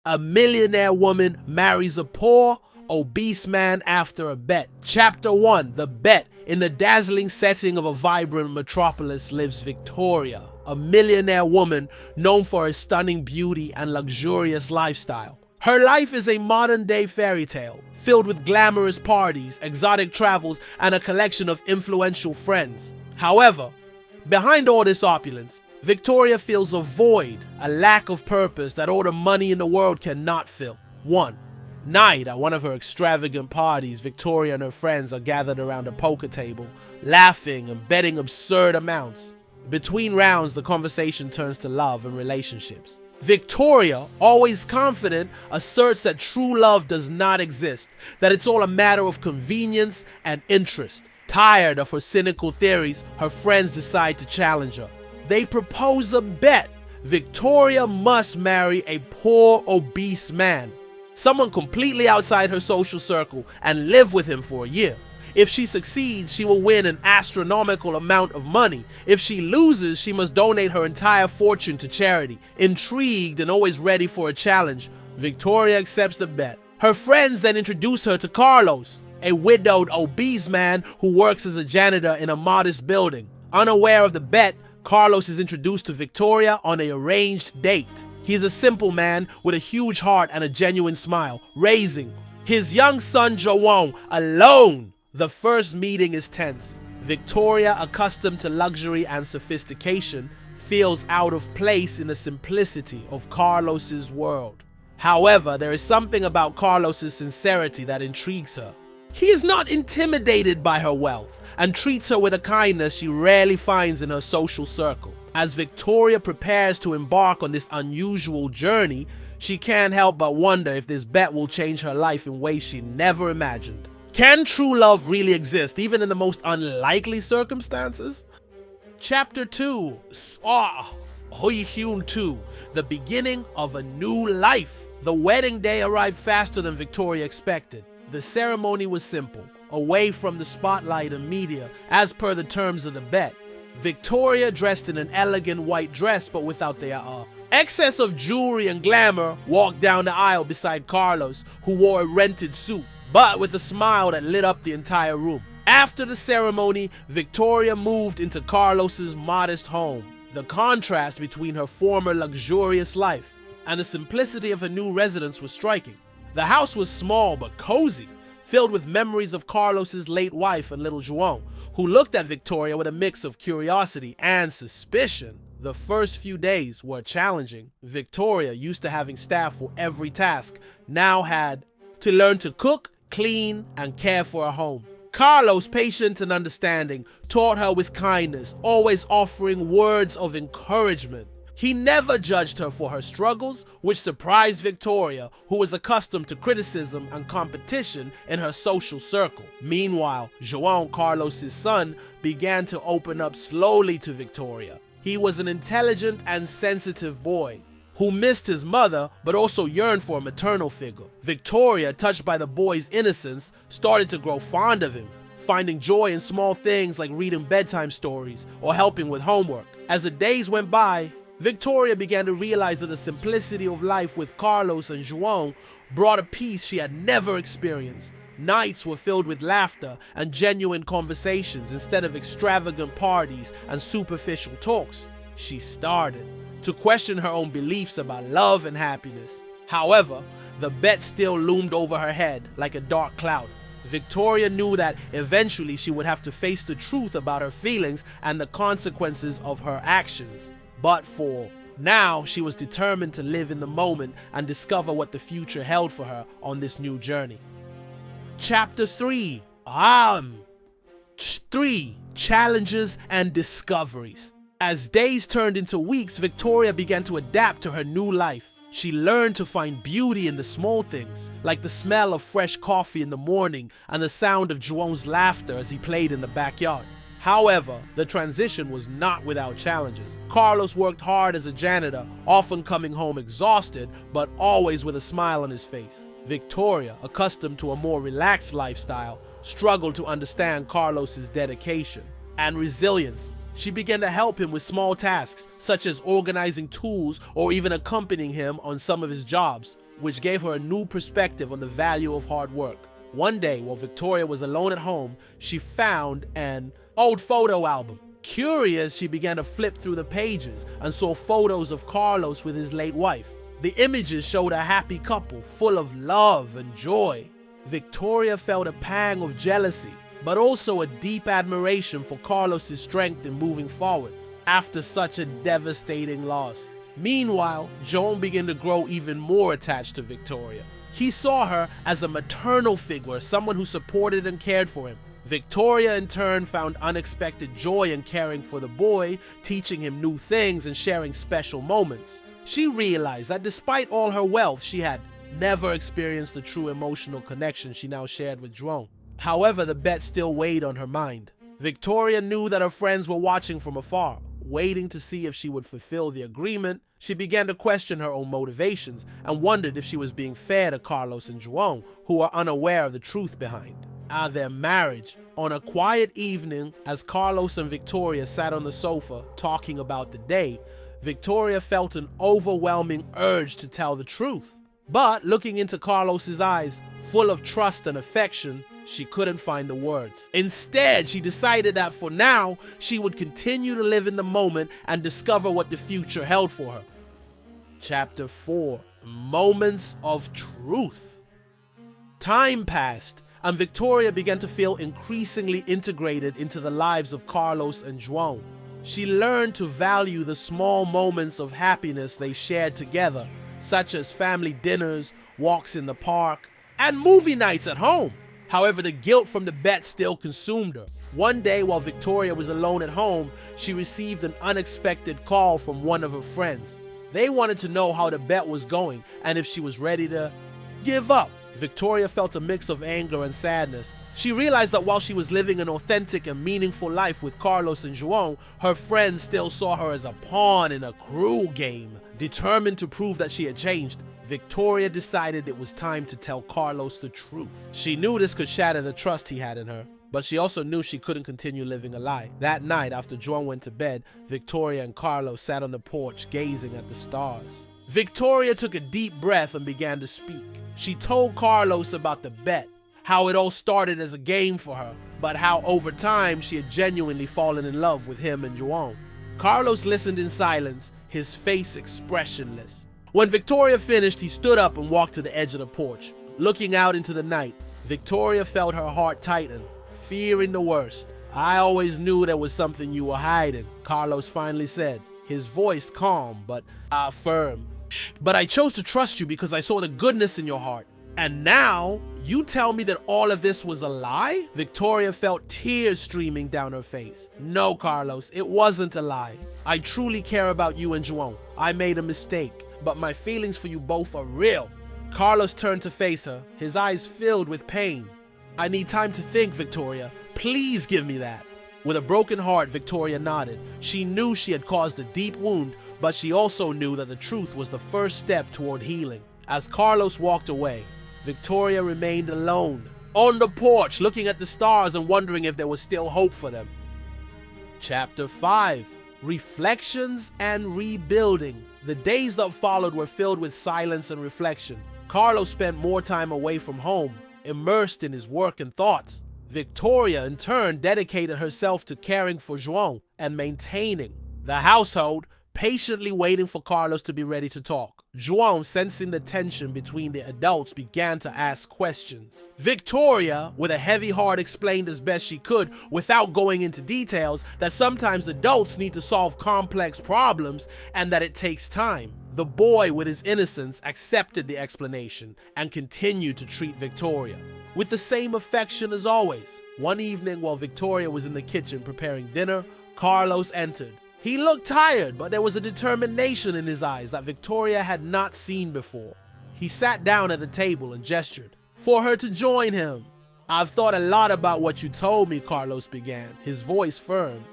A millionaire woman marries a poor, obese man after a bet. Chapter 1, The Bet. In the dazzling setting of a vibrant metropolis lives Victoria, a millionaire woman known for her stunning beauty and luxurious lifestyle. Her life is a modern-day fairy tale, filled with glamorous parties, exotic travels, and a collection of influential friends. However, behind all this opulence, Victoria feels a void, a lack of purpose that all the money in the world cannot fill. One night, at one of her extravagant parties, Victoria and her friends are gathered around a poker table, laughing and betting absurd amounts. Between rounds, the conversation turns to love and relationships. Victoria, always confident, asserts that true love does not exist, that it's all a matter of convenience and interest. Tired of her cynical theories, her friends decide to challenge her. They propose a bet. Victoria must marry a poor, obese man, someone completely outside her social circle, and live with him for a year. If she succeeds, she will win an astronomical amount of money. If she loses, she must donate her entire fortune to charity. Intrigued and always ready for a challenge, Victoria accepts the bet. Her friends then introduce her to Carlos, a widowed, obese man who works as a janitor in a modest building. Unaware of the bet, Carlos is introduced to Victoria on an arranged date. He's a simple man with a huge heart and a genuine smile, raising his young son João alone. The first meeting is tense. Victoria, accustomed to luxury and sophistication, feels out of place in the simplicity of Carlos's world. However, there is something about Carlos's sincerity that intrigues her. He is not intimidated by her wealth and treats her with a kindness she rarely finds in her social circle. As Victoria prepares to embark on this unusual journey, she can't help but wonder if this bet will change her life in ways she never imagined. Can true love really exist, even in the most unlikely circumstances? Chapter 2, Hui Hyun 2, The Beginning of a New Life. The wedding day arrived faster than Victoria expected. The ceremony was simple, away from the spotlight and media, as per the terms of the bet. Victoria, dressed in an elegant white dress but without the excess of jewelry and glamour, walked down the aisle beside Carlos, who wore a rented suit, but with a smile that lit up the entire room. After the ceremony, Victoria moved into Carlos's modest home. The contrast between her former luxurious life and the simplicity of her new residence was striking. The house was small but cozy, filled with memories of Carlos's late wife and little João, who looked at Victoria with a mix of curiosity and suspicion. The first few days were challenging. Victoria, used to having staff for every task, now had to learn to cook, clean, and care for her home. Carlos, patient and understanding, taught her with kindness, always offering words of encouragement. He never judged her for her struggles, which surprised Victoria, who was accustomed to criticism and competition in her social circle. Meanwhile, João, Carlos's son, began to open up slowly to Victoria. He was an intelligent and sensitive boy who missed his mother but also yearned for a maternal figure. Victoria, touched by the boy's innocence, started to grow fond of him, finding joy in small things like reading bedtime stories or helping with homework. As the days went by, Victoria began to realize that the simplicity of life with Carlos and João brought a peace she had never experienced. Nights were filled with laughter and genuine conversations instead of extravagant parties and superficial talks. She started to question her own beliefs about love and happiness. However, the bet still loomed over her head like a dark cloud. Victoria knew that eventually she would have to face the truth about her feelings and the consequences of her actions. But for now, she was determined to live in the moment and discover what the future held for her on this new journey. Chapter 3, Challenges and Discoveries. As days turned into weeks, Victoria began to adapt to her new life. She learned to find beauty in the small things, like the smell of fresh coffee in the morning and the sound of João's laughter as he played in the backyard. However, the transition was not without challenges. Carlos worked hard as a janitor, often coming home exhausted, but always with a smile on his face. Victoria, accustomed to a more relaxed lifestyle, struggled to understand Carlos's dedication and resilience. She began to help him with small tasks, such as organizing tools or even accompanying him on some of his jobs. which gave her a new perspective on the value of hard work. One day, while Victoria was alone at home, she found an old photo album. Curious, she began to flip through the pages and saw photos of Carlos with his late wife. The images showed a happy couple, full of love and joy. Victoria felt a pang of jealousy, but also a deep admiration for Carlos's strength in moving forward after such a devastating loss. Meanwhile, Joan began to grow even more attached to Victoria. He saw her as a maternal figure, someone who supported and cared for him. Victoria, in turn, found unexpected joy in caring for the boy, teaching him new things and sharing special moments. She realized that despite all her wealth, she had never experienced the true emotional connection she now shared with Joan. However, the bet still weighed on her mind. Victoria knew that her friends were watching from afar, waiting to see if she would fulfill the agreement. She began to question her own motivations and wondered if she was being fair to Carlos and Joan, who were unaware of the truth behind their marriage. On a quiet evening, as Carlos and Victoria sat on the sofa talking about the day, Victoria felt an overwhelming urge to tell the truth. But looking into Carlos's eyes, full of trust and affection, she couldn't find the words. Instead, she decided that for now, she would continue to live in the moment and discover what the future held for her. Chapter 4: Moments of Truth. Time passed, and Victoria began to feel increasingly integrated into the lives of Carlos and Joan. She learned to value the small moments of happiness they shared together, such as family dinners, walks in the park, and movie nights at home. However, the guilt from the bet still consumed her. One day, while Victoria was alone at home, she received an unexpected call from one of her friends. They wanted to know how the bet was going and if she was ready to give up. Victoria felt a mix of anger and sadness. She realized that while she was living an authentic and meaningful life with Carlos and Joan, her friends still saw her as a pawn in a cruel game. Determined to prove that she had changed, Victoria decided it was time to tell Carlos the truth. She knew this could shatter the trust he had in her, but she also knew she couldn't continue living a lie. That night, after Joan went to bed, Victoria and Carlos sat on the porch gazing at the stars. Victoria took a deep breath and began to speak. She told Carlos about the bet, how it all started as a game for her, but how over time she had genuinely fallen in love with him and Joan. Carlos listened in silence, his face expressionless. When Victoria finished, he stood up and walked to the edge of the porch. Looking out into the night, Victoria felt her heart tighten, fearing the worst. "I always knew there was something you were hiding," Carlos finally said, his voice calm but firm. "But I chose to trust you because I saw the goodness in your heart. And now, you tell me that all of this was a lie?" Victoria felt tears streaming down her face. "No, Carlos, it wasn't a lie. I truly care about you and Joan. I made a mistake, but my feelings for you both are real." Carlos turned to face her, his eyes filled with pain. "I need time to think, Victoria. Please give me that." With a broken heart, Victoria nodded. She knew she had caused a deep wound, but she also knew that the truth was the first step toward healing. As Carlos walked away, Victoria remained alone, on the porch, looking at the stars and wondering if there was still hope for them. Chapter 5: Reflections and Rebuilding. The days that followed were filled with silence and reflection. Carlos spent more time away from home, immersed in his work and thoughts. Victoria, in turn, dedicated herself to caring for Joan and maintaining the household, patiently waiting for Carlos to be ready to talk. Joan, sensing the tension between the adults, began to ask questions. Victoria, with a heavy heart, explained as best she could, without going into details, that sometimes adults need to solve complex problems and that it takes time. The boy, with his innocence, accepted the explanation and continued to treat Victoria with the same affection as always. One evening, while Victoria was in the kitchen preparing dinner, Carlos entered. He looked tired, but there was a determination in his eyes that Victoria had not seen before. He sat down at the table and gestured for her to join him. "I've thought a lot about what you told me," Carlos began, his voice firm.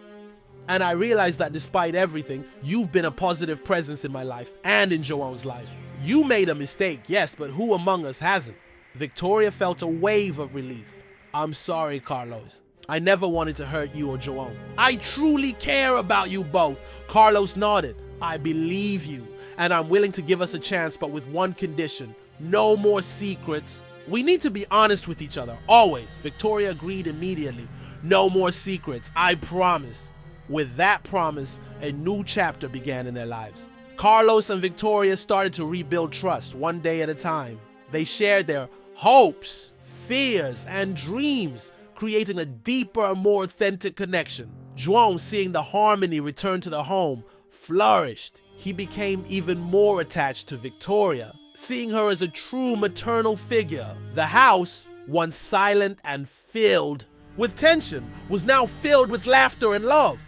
"And I realized that despite everything, you've been a positive presence in my life and in Joan's life. You made a mistake, yes, but who among us hasn't?" Victoria felt a wave of relief. "I'm sorry, Carlos. I never wanted to hurt you or Joan. I truly care about you both." Carlos nodded. "I believe you, and I'm willing to give us a chance, but with one condition. No more secrets. We need to be honest with each other, always. Victoria agreed immediately. No more secrets, I promise. With that promise, a new chapter began in their lives. Carlos and Victoria started to rebuild trust one day at a time. They shared their hopes, fears, and dreams, creating a deeper and more authentic connection. João, seeing the harmony return to the home, flourished. He became even more attached to Victoria, seeing her as a true maternal figure. The house, once silent and filled with tension, was now filled with laughter and love.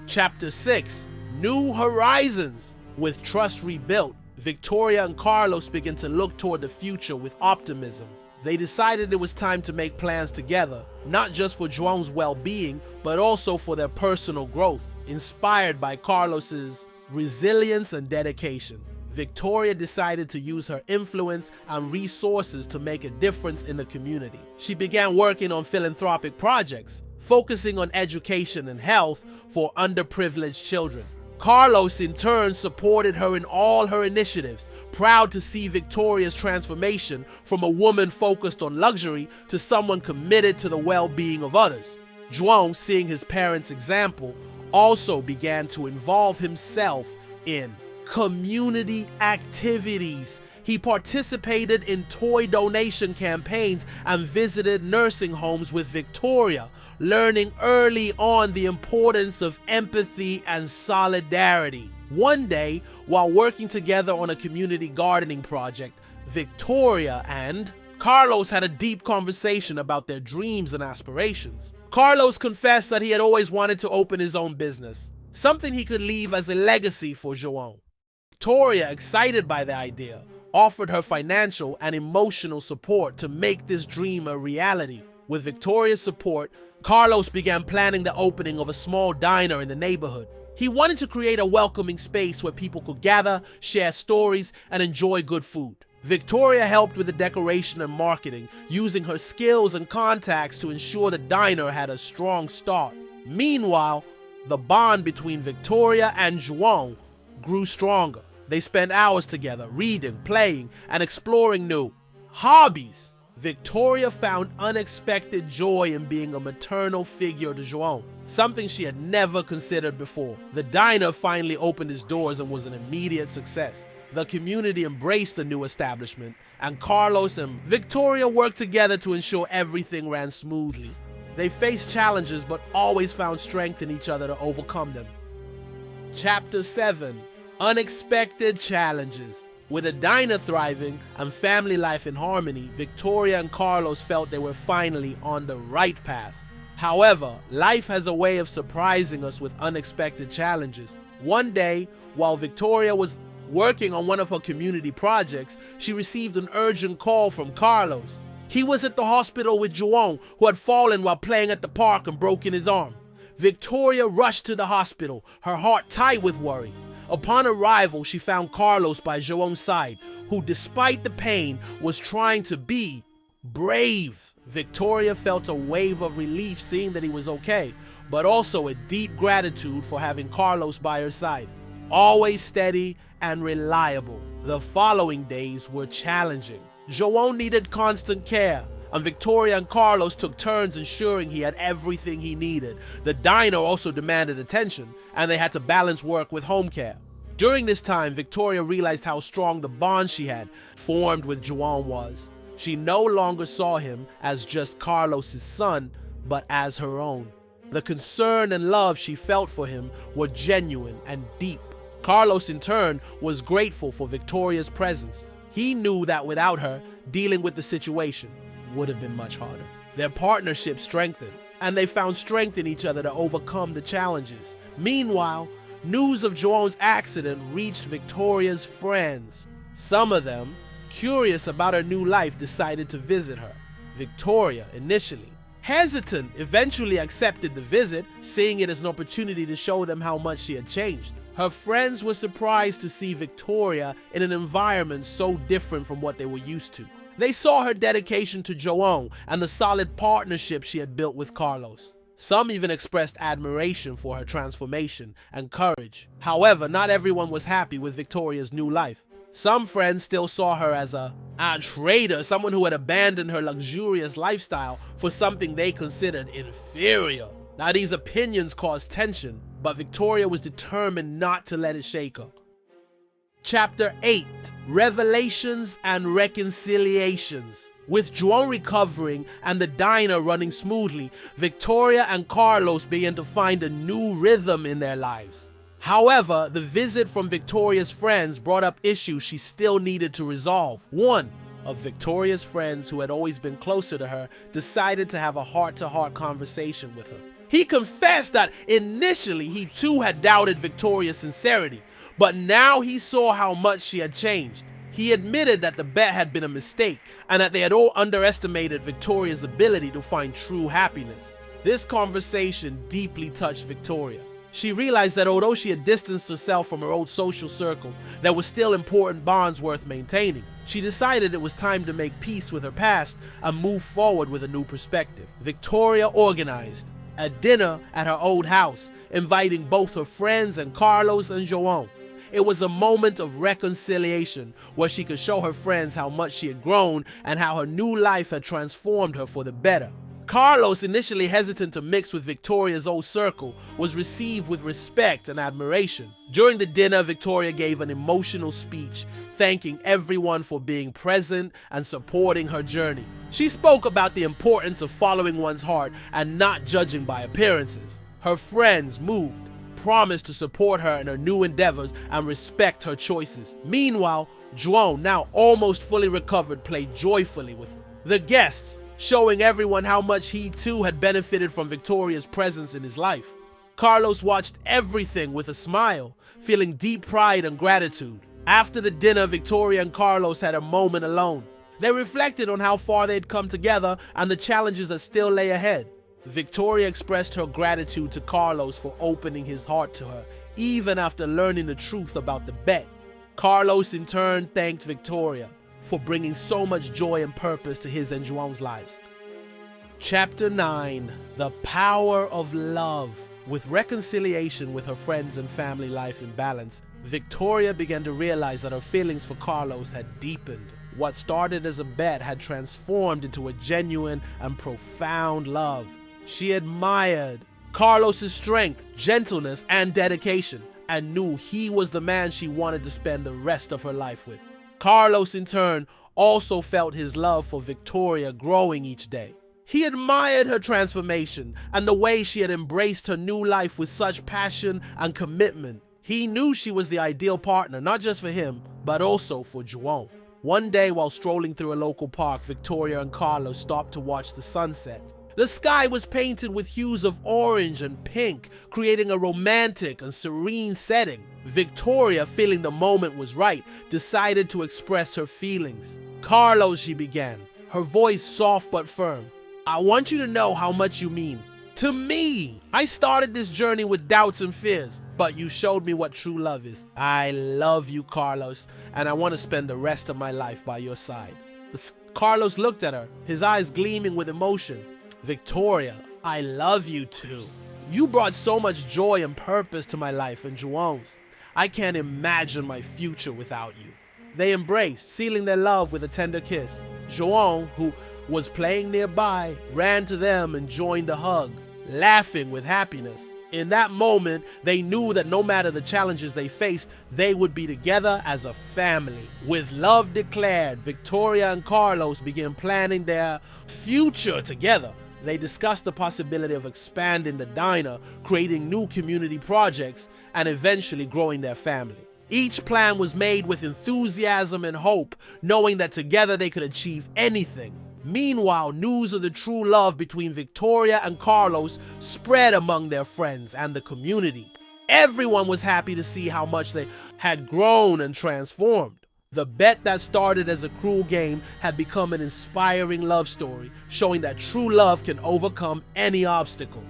Chapter 6. New Horizons. With trust rebuilt, Victoria and Carlos began to look toward the future with optimism. They decided it was time to make plans together, not just for João's well-being, but also for their personal growth, inspired by Carlos's resilience and dedication. Victoria decided to use her influence and resources to make a difference in the community. She began working on philanthropic projects, focusing on education and health for underprivileged children. Carlos, in turn, supported her in all her initiatives, proud to see Victoria's transformation from a woman focused on luxury to someone committed to the well-being of others. João, seeing his parents' example, also began to involve himself in community activities. He participated in toy donation campaigns and visited nursing homes with Victoria, learning early on the importance of empathy and solidarity. One day, while working together on a community gardening project, Victoria and Carlos had a deep conversation about their dreams and aspirations. Carlos confessed that he had always wanted to open his own business, something he could leave as a legacy for João. Victoria, excited by the idea, offered her financial and emotional support to make this dream a reality. With Victoria's support, Carlos began planning the opening of a small diner in the neighborhood. He wanted to create a welcoming space where people could gather, share stories, and enjoy good food. Victoria helped with the decoration and marketing, using her skills and contacts to ensure the diner had a strong start. Meanwhile, the bond between Victoria and João grew stronger. They spent hours together, reading, playing, and exploring new hobbies. Victoria found unexpected joy in being a maternal figure to João, something she had never considered before. The diner finally opened its doors and was an immediate success. The community embraced the new establishment, and Carlos and Victoria worked together to ensure everything ran smoothly. They faced challenges but always found strength in each other to overcome them. Chapter 7. Unexpected Challenges. With a diner thriving and family life in harmony, Victoria and Carlos felt they were finally on the right path. However, life has a way of surprising us with unexpected challenges. One day, while Victoria was working on one of her community projects, she received an urgent call from Carlos. He was at the hospital with João, who had fallen while playing at the park and broken his arm. Victoria rushed to the hospital, her heart tight with worry. Upon arrival, she found Carlos by João's side, who, despite the pain, was trying to be brave. Victoria felt a wave of relief seeing that he was okay, but also a deep gratitude for having Carlos by her side. Always steady and reliable. The following days were challenging. João needed constant care, and Victoria and Carlos took turns ensuring he had everything he needed. The diner also demanded attention, and they had to balance work with home care. During this time, Victoria realized how strong the bond she had formed with João was. She no longer saw him as just Carlos's son, but as her own. The concern and love she felt for him were genuine and deep. Carlos, in turn, was grateful for Victoria's presence. He knew that without her, dealing with the situation would have been much harder. Their partnership strengthened, and they found strength in each other to overcome the challenges. Meanwhile, news of João's accident reached Victoria's friends. Some of them, curious about her new life, decided to visit her. Victoria, initially hesitant, eventually accepted the visit, seeing it as an opportunity to show them how much she had changed. Her friends were surprised to see Victoria in an environment so different from what they were used to. They saw her dedication to João and the solid partnership she had built with Carlos. Some even expressed admiration for her transformation and courage. However, not everyone was happy with Victoria's new life. Some friends still saw her as a traitor, someone who had abandoned her luxurious lifestyle for something they considered inferior. Now, these opinions caused tension, but Victoria was determined not to let it shake her. Chapter 8. Revelations and Reconciliations. With Joan recovering and the diner running smoothly, Victoria and Carlos began to find a new rhythm in their lives. However, the visit from Victoria's friends brought up issues she still needed to resolve. One of Victoria's friends, who had always been closer to her, decided to have a heart-to-heart conversation with her. He confessed that initially he too had doubted Victoria's sincerity, but now he saw how much she had changed. He admitted that the bet had been a mistake and that they had all underestimated Victoria's ability to find true happiness. This conversation deeply touched Victoria. She realized that although she had distanced herself from her old social circle, there were still important bonds worth maintaining. She decided it was time to make peace with her past and move forward with a new perspective. Victoria organized a dinner at her old house, inviting both her friends and Carlos and Joan. It was a moment of reconciliation where she could show her friends how much she had grown and how her new life had transformed her for the better. Carlos, initially hesitant to mix with Victoria's old circle, was received with respect and admiration. During the dinner, Victoria gave an emotional speech, thanking everyone for being present and supporting her journey. She spoke about the importance of following one's heart and not judging by appearances. Her friends, moved, promised to support her in her new endeavors and respect her choices. Meanwhile, Joan, now almost fully recovered, played joyfully with her. The guests, showing everyone how much he too had benefited from Victoria's presence in his life. Carlos watched everything with a smile, feeling deep pride and gratitude. After the dinner, Victoria and Carlos had a moment alone. They reflected on how far they'd come together and the challenges that still lay ahead. Victoria expressed her gratitude to Carlos for opening his heart to her, even after learning the truth about the bet. Carlos in turn thanked Victoria for bringing so much joy and purpose to his and Joan's lives. Chapter 9. The Power of Love. With reconciliation with her friends and family life in balance, Victoria began to realize that her feelings for Carlos had deepened. What started as a bet had transformed into a genuine and profound love. She admired Carlos's strength, gentleness, and dedication, and knew he was the man she wanted to spend the rest of her life with. Carlos, in turn, also felt his love for Victoria growing each day. He admired her transformation and the way she had embraced her new life with such passion and commitment. He knew she was the ideal partner, not just for him, but also for Joan. One day, while strolling through a local park, Victoria and Carlos stopped to watch the sunset. The sky was painted with hues of orange and pink, creating a romantic and serene setting. Victoria, feeling the moment was right, decided to express her feelings. "Carlos," she began, her voice soft but firm, "I want you to know how much you mean to me. I started this journey with doubts and fears, but you showed me what true love is. I love you, Carlos, and I want to spend the rest of my life by your side." Carlos looked at her, his eyes gleaming with emotion. "Victoria, I love you too. You brought so much joy and purpose to my life and Joan's. I can't imagine my future without you." They embraced, sealing their love with a tender kiss. Joan, who was playing nearby, ran to them and joined the hug, laughing with happiness. In that moment, they knew that no matter the challenges they faced, they would be together as a family. With love declared, Victoria and Carlos began planning their future together. They discussed the possibility of expanding the diner, creating new community projects, and eventually growing their family. Each plan was made with enthusiasm and hope, knowing that together they could achieve anything. Meanwhile, news of the true love between Victoria and Carlos spread among their friends and the community. Everyone was happy to see how much they had grown and transformed. The bet that started as a cruel game had become an inspiring love story, showing that true love can overcome any obstacle.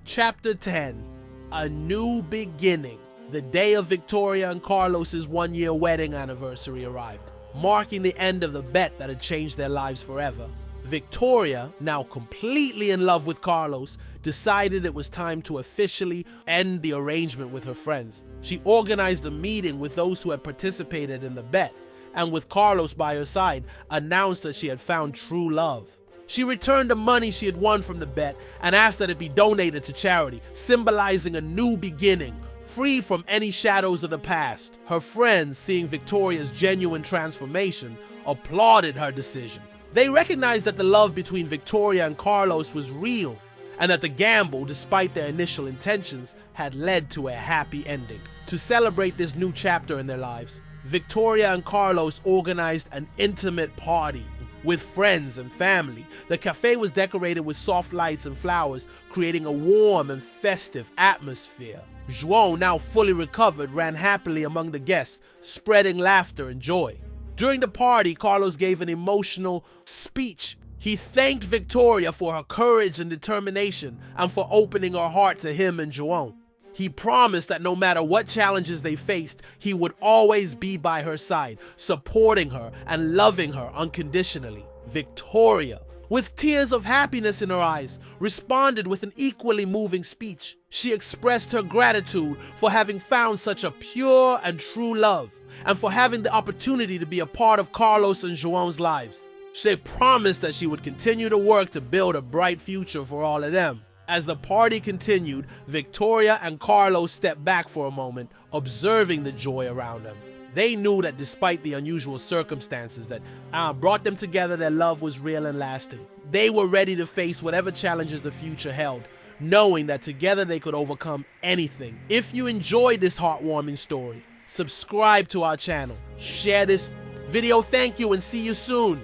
Chapter 10. A New Beginning. The day of Victoria and Carlos's one-year wedding anniversary arrived, marking the end of the bet that had changed their lives forever. Victoria, now completely in love with Carlos, decided it was time to officially end the arrangement with her friends. She organized a meeting with those who had participated in the bet, and with Carlos by her side, announced that she had found true love. She returned the money she had won from the bet and asked that it be donated to charity, symbolizing a new beginning, free from any shadows of the past. Her friends, seeing Victoria's genuine transformation, applauded her decision. They recognized that the love between Victoria and Carlos was real, and that the gamble, despite their initial intentions, had led to a happy ending. To celebrate this new chapter in their lives, Victoria and Carlos organized an intimate party with friends and family. The cafe was decorated with soft lights and flowers, creating a warm and festive atmosphere. João, now fully recovered, ran happily among the guests, spreading laughter and joy. During the party, Carlos gave an emotional speech. He thanked Victoria for her courage and determination and for opening her heart to him and João. He promised that no matter what challenges they faced, he would always be by her side, supporting her and loving her unconditionally. Victoria, with tears of happiness in her eyes, responded with an equally moving speech. She expressed her gratitude for having found such a pure and true love, and for having the opportunity to be a part of Carlos and João's lives. She promised that she would continue to work to build a bright future for all of them. As the party continued, Victoria and Carlos stepped back for a moment, observing the joy around them. They knew that despite the unusual circumstances that brought them together, their love was real and lasting. They were ready to face whatever challenges the future held, knowing that together they could overcome anything. If you enjoyed this heartwarming story, subscribe to our channel, share this video. Thank you, and see you soon.